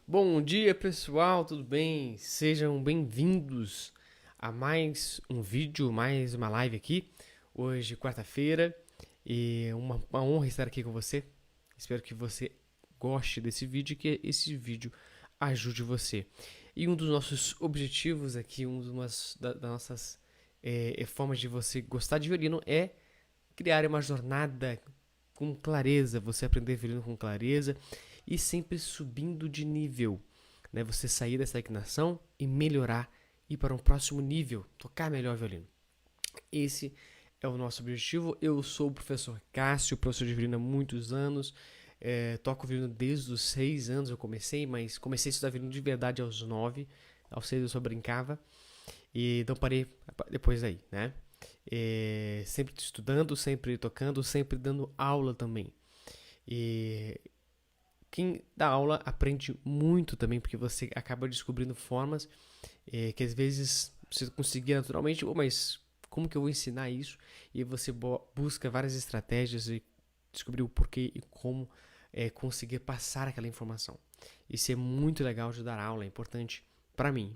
Bom dia, pessoal, tudo bem? Sejam bem-vindos a mais um vídeo, mais uma live aqui. Hoje, quarta-feira, e uma honra estar aqui com você. Espero que você goste desse vídeo e que esse vídeo ajude você. E um dos nossos objetivos aqui, das nossas formas de você gostar de violino é criar uma jornada com clareza, você aprender violino com clareza e sempre subindo de nível, né? Você sair dessa estagnação e melhorar, ir para um próximo nível, tocar melhor violino. Esse é o nosso objetivo. Eu sou o professor Cássio, professor de violino há muitos anos. Toco violino desde os 6 anos eu comecei, mas comecei a estudar violino de verdade aos 9. Aos 6 eu só brincava e não parei depois daí, né? Sempre estudando, sempre tocando, sempre dando aula também. E quem dá aula aprende muito também, porque você acaba descobrindo formas que às vezes você conseguia naturalmente, mas como que eu vou ensinar isso? E você busca várias estratégias e descobrir o porquê e como conseguir passar aquela informação. Isso é muito legal de dar aula, é importante para mim.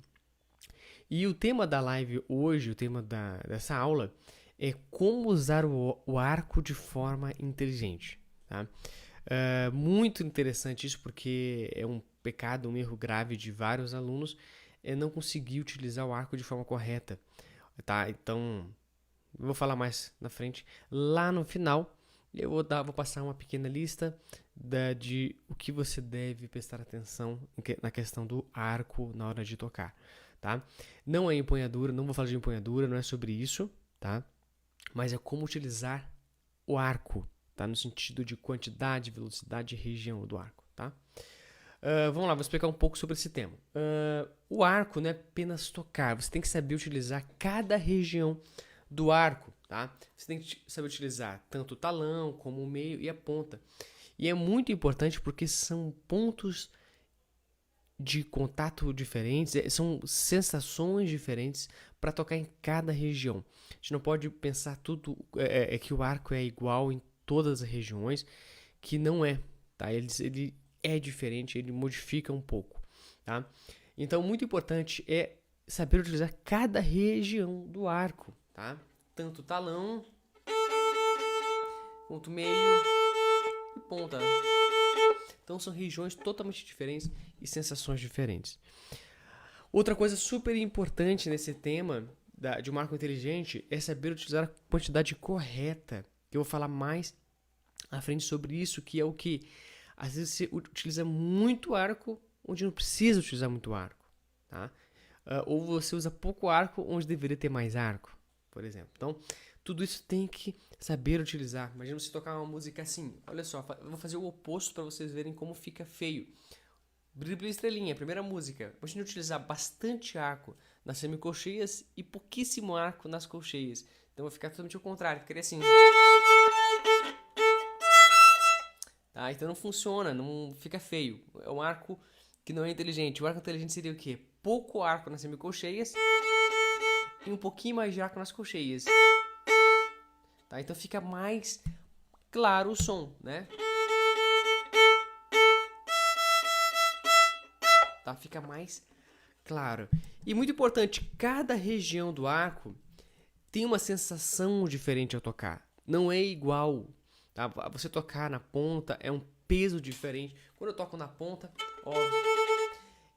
E o tema da live hoje, o tema dessa aula, é como usar o arco de forma inteligente. Tá? Muito interessante isso, porque é um pecado, um erro grave de vários alunos é não conseguir utilizar o arco de forma correta. Tá? Então, eu vou falar mais na frente. Lá no final, vou passar uma pequena lista de o que você deve prestar atenção na questão do arco na hora de tocar. Tá? Não é empunhadura, não vou falar de empunhadura, não é sobre isso, tá? Mas é como utilizar o arco, tá? No sentido de quantidade, velocidade e região do arco, tá? Vamos lá, vou explicar um pouco sobre esse tema. O arco não é apenas tocar, você tem que saber utilizar cada região do arco, tá? Você tem que saber utilizar tanto o talão como o meio e a ponta. E é muito importante porque são pontos de contato diferentes, são sensações diferentes para tocar em cada região. A gente não pode pensar tudo que o arco é igual em todas as regiões, que não é, tá? Ele é diferente, ele modifica um pouco, tá? Então, muito importante é saber utilizar cada região do arco, tá? Tanto talão, quanto meio e ponta. Então, são regiões totalmente diferentes e sensações diferentes. Outra coisa super importante nesse tema de um arco inteligente é saber utilizar a quantidade correta. Eu vou falar mais à frente sobre isso, que é o que às vezes você utiliza muito arco onde não precisa utilizar muito arco, tá? Ou você usa pouco arco onde deveria ter mais arco, por exemplo. Então, tudo isso tem que saber utilizar. Imagina você tocar uma música assim. Olha só, eu vou fazer o oposto para vocês verem como fica feio. Brilho Estrelinha, primeira música. Imagina utilizar bastante arco nas semicolcheias e pouquíssimo arco nas colcheias. Então vai ficar totalmente ao contrário, ficaria assim. Tá? Então não funciona, não fica feio. É um arco que não é inteligente. O arco inteligente seria o quê? Pouco arco nas semicolcheias e um pouquinho mais de arco nas colcheias. Tá? Então fica mais claro o som, né? Tá? Fica mais claro. E muito importante, cada região do arco tem uma sensação diferente ao tocar. Não é igual. Tá? Você tocar na ponta é um peso diferente. Quando eu toco na ponta, ó,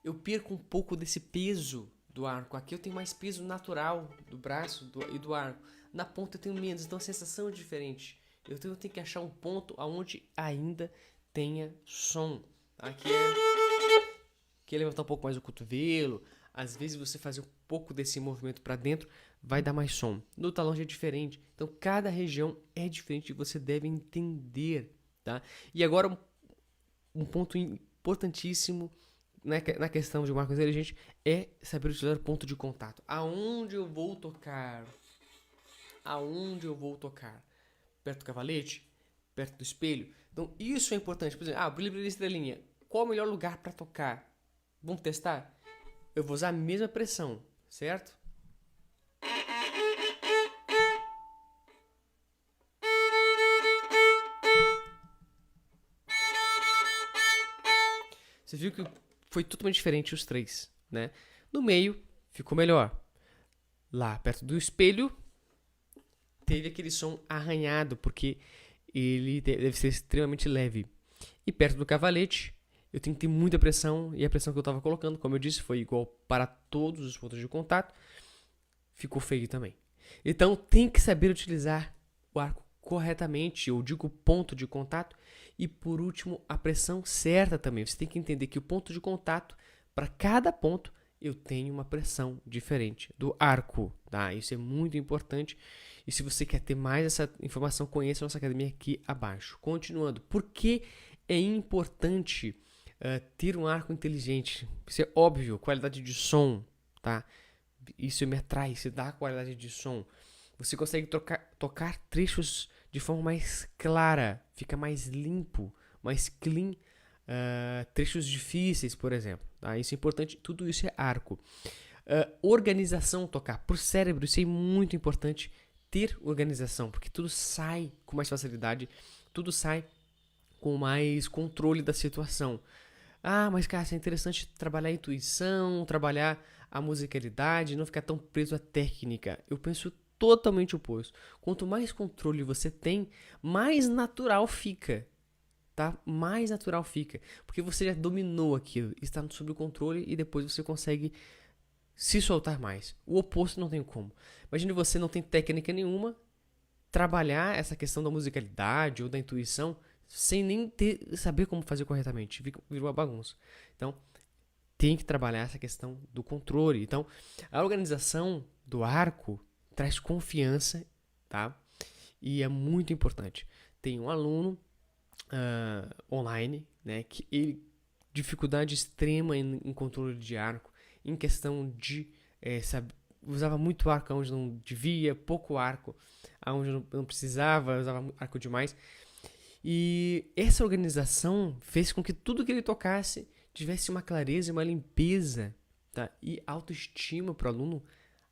eu perco um pouco desse peso do arco. Aqui eu tenho mais peso natural do braço e do arco. Na ponta eu tenho menos, então a sensação é diferente. Eu tenho que achar um ponto onde ainda tenha som. Aqui que é levantar um pouco mais o cotovelo. Às vezes você fazer um pouco desse movimento para dentro vai dar mais som. No talão já é diferente. Então cada região é diferente e você deve entender, tá? E agora um ponto importantíssimo na questão de um arco inteligente é saber utilizar o ponto de contato. Aonde eu vou tocar? Aonde eu vou tocar? Perto do cavalete? Perto do espelho? Então isso é importante. Por exemplo, brilho, brilho, estrelinha. Qual o melhor lugar para tocar? Vamos testar? Eu vou usar a mesma pressão, certo? Você viu que foi totalmente diferente os três, né? No meio, ficou melhor. Lá, perto do espelho, teve aquele som arranhado, porque ele deve ser extremamente leve. E perto do cavalete, eu tenho que ter muita pressão, e a pressão que eu estava colocando, como eu disse, foi igual para todos os pontos de contato, ficou feio também. Então, tem que saber utilizar o arco corretamente, eu digo ponto de contato, e por último, a pressão certa também. Você tem que entender que o ponto de contato, para cada ponto, eu tenho uma pressão diferente do arco, tá? Isso é muito importante. E se você quer ter mais essa informação, conheça a nossa academia aqui abaixo. Continuando, por que é importante ter um arco inteligente? Isso é óbvio, qualidade de som, tá? Isso me atrai, isso dá qualidade de som. Você consegue tocar trechos de forma mais clara, fica mais limpo, mais clean. Trechos difíceis, por exemplo. Tá? Isso é importante, tudo isso é arco. Organização, tocar. Para o cérebro, isso é muito importante, ter organização, porque tudo sai com mais facilidade, tudo sai com mais controle da situação. Mas cara, é interessante trabalhar a intuição, trabalhar a musicalidade, não ficar tão preso à técnica. Eu penso totalmente oposto. Quanto mais controle você tem, mais natural fica. Tá? Mais natural fica. Porque você já dominou aquilo, está sob o controle e depois você consegue se soltar mais. O oposto não tem como. Imagine você não tem técnica nenhuma, trabalhar essa questão da musicalidade ou da intuição sem nem saber como fazer corretamente. Vira uma bagunça. Então, tem que trabalhar essa questão do controle. Então, a organização do arco traz confiança, tá? E é muito importante. Tem um aluno online, né, que ele dificuldade extrema em controle de arco, em questão de usava muito arco onde não devia, pouco arco onde não precisava, usava arco demais. E essa organização fez com que tudo que ele tocasse tivesse uma clareza e uma limpeza, tá? E a autoestima para o aluno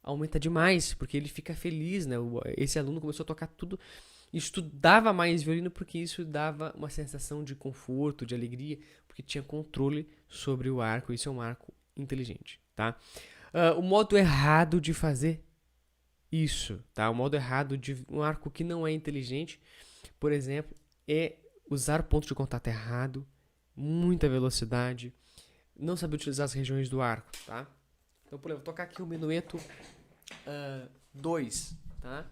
aumenta demais, porque ele fica feliz, né? Esse aluno começou a tocar tudo, estudava mais violino porque isso dava uma sensação de conforto, de alegria, porque tinha controle sobre o arco. Isso é um arco inteligente, tá? O modo errado de fazer isso, tá? O modo errado de um arco que não é inteligente, por exemplo, é usar o ponto de contato errado, muita velocidade, não saber utilizar as regiões do arco, tá? Então, por exemplo, vou tocar aqui o minueto 2, tá?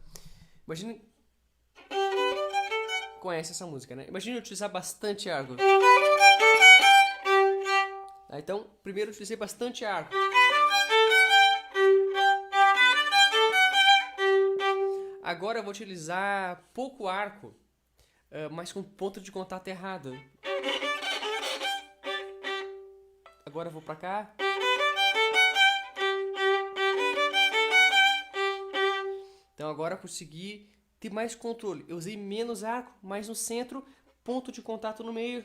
Imagine... Conhece essa música, né? Imagine eu utilizar bastante arco. Então, primeiro eu utilizei bastante arco. Agora eu vou utilizar pouco arco, mas com ponto de contato errado. Agora eu vou pra cá. Então agora eu consegui ter mais controle. Eu usei menos arco, mais no centro, ponto de contato no meio.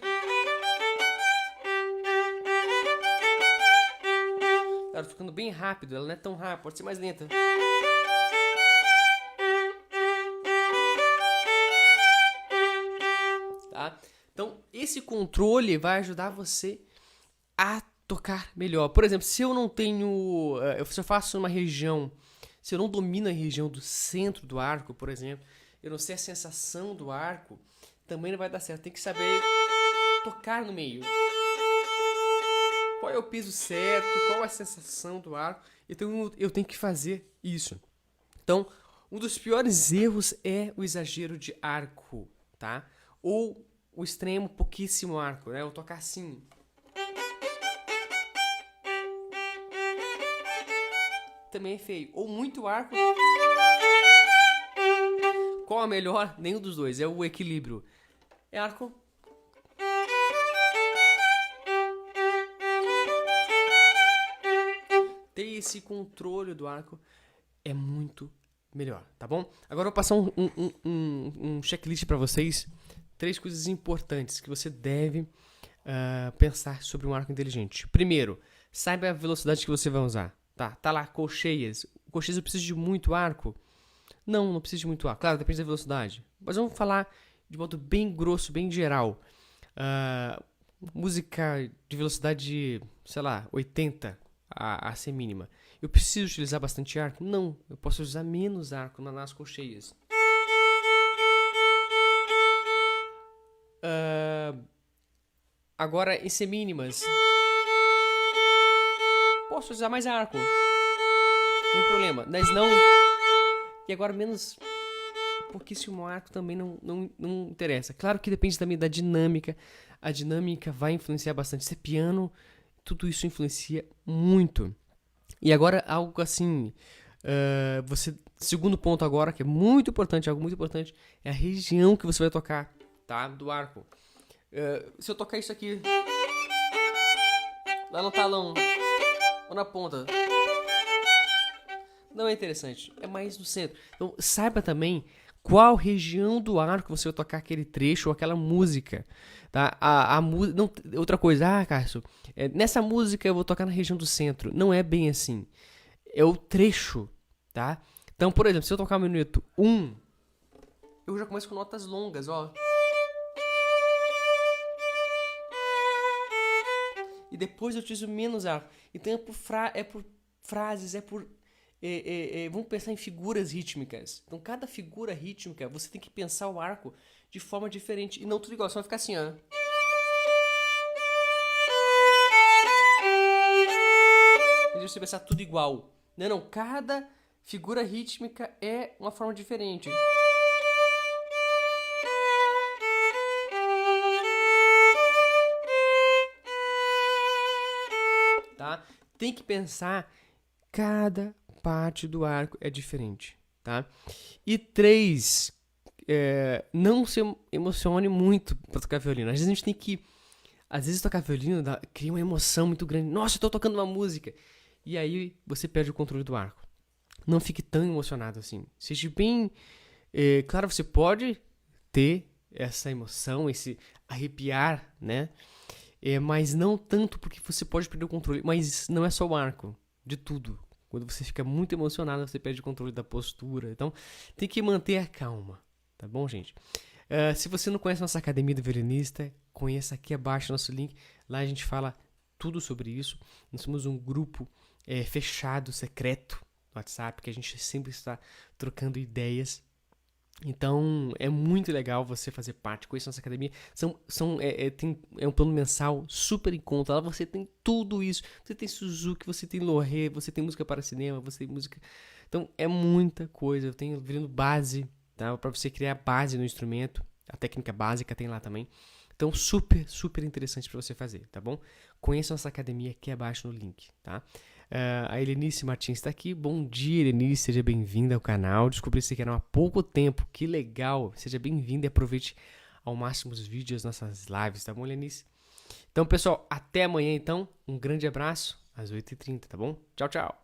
Ela tá ficando bem rápido, ela não é tão rápida, pode ser mais lenta. Tá? Então esse controle vai ajudar você a tocar melhor. Por exemplo, se eu não tenho, se eu faço uma região, se eu não domino a região do centro do arco, por exemplo, eu não sei a sensação do arco, também não vai dar certo. Tem que saber tocar no meio. Qual é o peso certo, qual é a sensação do arco. Então eu tenho que fazer isso. Então, um dos piores erros é o exagero de arco, tá? Ou o extremo, pouquíssimo arco, né? Eu tocar assim. Também é feio. Ou muito arco. Qual é melhor? Nenhum dos dois. É o equilíbrio. É arco. Ter esse controle do arco é muito melhor, tá bom? Agora eu vou passar um checklist para vocês. 3 coisas importantes que você deve pensar sobre um arco inteligente. Primeiro, saiba a velocidade que você vai usar. Tá lá, colcheias. Colcheias eu preciso de muito arco? Não preciso de muito arco. Claro, depende da velocidade. Mas vamos falar de modo bem grosso, bem geral. música de velocidade, sei lá, 80 a ser mínima. Eu preciso utilizar bastante arco? Não, eu posso usar menos arco nas colcheias. Agora, em semínimas, posso usar mais arco. Não tem problema. Mas não... E agora menos... pouquíssimo arco também não interessa. Claro que depende também da dinâmica. A dinâmica vai influenciar bastante. Se é piano, tudo isso influencia muito. E agora, algo assim... segundo ponto agora, que é muito importante, algo muito importante, é a região que você vai tocar, tá? Do arco. Se eu tocar isso aqui lá no talão ou na ponta, não é interessante, é mais no centro. Então saiba também qual região do arco você vai tocar aquele trecho ou aquela música, tá? Outra coisa, Cássio, nessa música eu vou tocar na região do centro. Não é bem assim, é o trecho, tá? Então, por exemplo, se eu tocar o minuto 1, eu já começo com notas longas, ó. E depois eu utilizo menos arco. Então é por frases, vamos pensar em figuras rítmicas. Então cada figura rítmica você tem que pensar o arco de forma diferente. E não tudo igual, só vai ficar assim, ó. E você pensar tudo igual. Não, cada figura rítmica é uma forma diferente. Tá? Tem que pensar, cada parte do arco é diferente, tá? E 3, não se emocione muito pra tocar violino. Às vezes a gente tem que... Às vezes tocar violino cria uma emoção muito grande. Nossa, eu tô tocando uma música. E aí você perde o controle do arco. Não fique tão emocionado assim. Seja bem... claro, você pode ter essa emoção, esse arrepiar, né? Mas não tanto porque você pode perder o controle. Mas não é só o arco, de tudo. Quando você fica muito emocionado, você perde o controle da postura. Então, tem que manter a calma, tá bom, gente? Se você não conhece nossa Academia do Violinista, conheça aqui abaixo nosso link. Lá a gente fala tudo sobre isso. Nós somos um grupo fechado, secreto, no WhatsApp, que a gente sempre está trocando ideias. Então, é muito legal você fazer parte com isso nossa academia. É um plano mensal super em conta. Lá você tem tudo isso. Você tem Suzuki, você tem Loré, você tem música para cinema, você tem música... Então, é muita coisa. Eu tenho virando base, tá? Para você criar base no instrumento. A técnica básica tem lá também. Então, super, super interessante para você fazer, tá bom? Conheça nossa academia aqui abaixo no link, tá? A Helenice Martins está aqui. Bom dia, Helenice. Seja bem-vinda ao canal. Descobri esse canal há pouco tempo. Que legal. Seja bem-vinda e aproveite ao máximo os vídeos, nossas lives, tá bom, Helenice? Então, pessoal, até amanhã, então. Um grande abraço às 8h30, tá bom? Tchau, tchau.